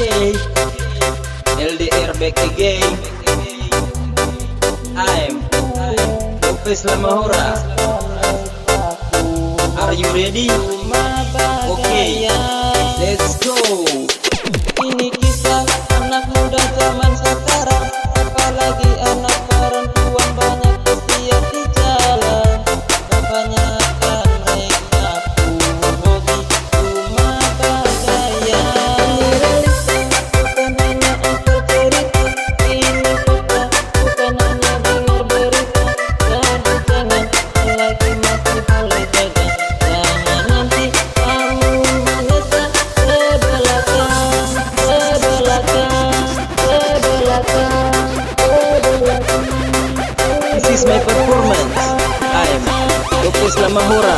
Okay, LDR back again. I'm Lopez Lamahora. Are you ready? Okay, let's go. Ini kisah anak muda zaman sekarang, apalagi anak perempuan banyak kesian di jalan. Kebanyakan mereka hobi cuma bergaya. Ini realita, bukan hanya asal cerita. Ini fakta, bukan hanya dengar berita. Jadi jangan lagi masih boleh jaga. Jangan nanti kamu menyesal sebelakang. This is my performance. I'm Lopez Lamahora.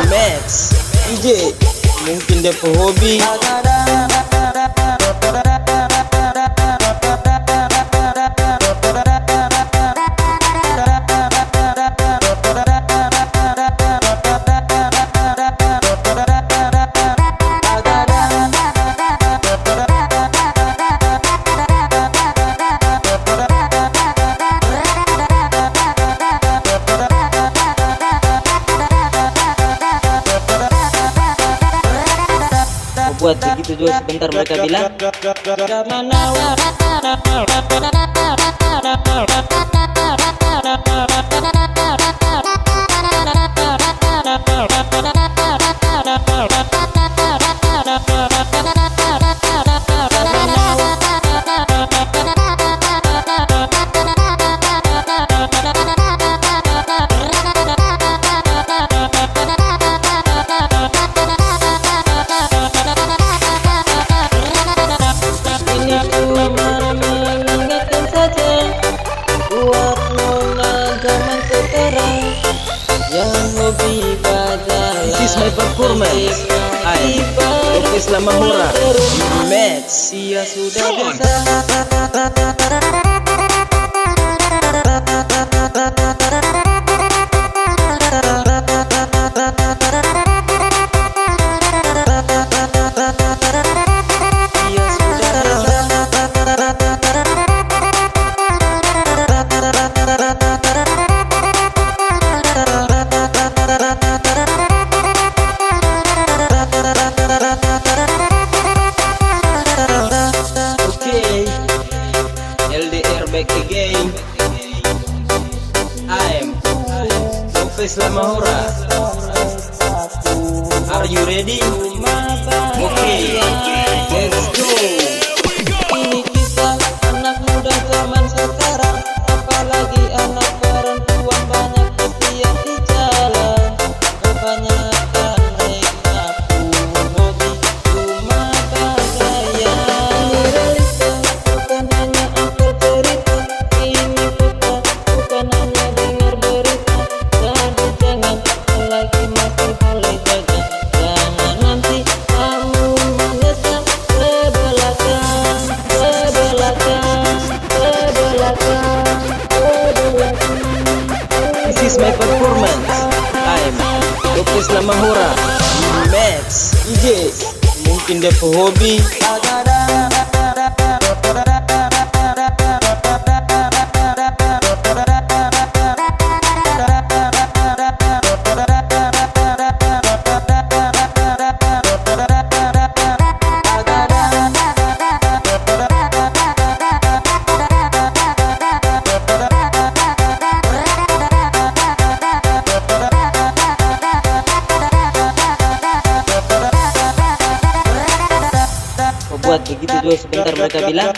Max DJ. Mungkin dia pehobi. Buat begitu juga sebentar mereka bilang mengingatkan saja buat nona zaman sekarang yang hobi berjalan. This is my performance. I'm Lopez Lamahora. Max. Dia sudah biasa. LDR back again. I'm Lopez Lamahora. Are you ready? Okay, let's go. Ini kisah anak muda zaman sekarang, apalagi anak perempuan banyak kesian di jalan. Kebanyakan mereka hobi cuma bergaya. Ini realita, bukan hanya asal cerita. Ini fakta, bukan hanya dengar berita. Jadi jangan lagi masih boleh jaga. Jangan nanti kamu menyesal sebelakang. This is my performance. I'm Lopez Lamahora. Max DJ. Mungkin dia pehobi. Buat begitu juga sebentar mereka bilang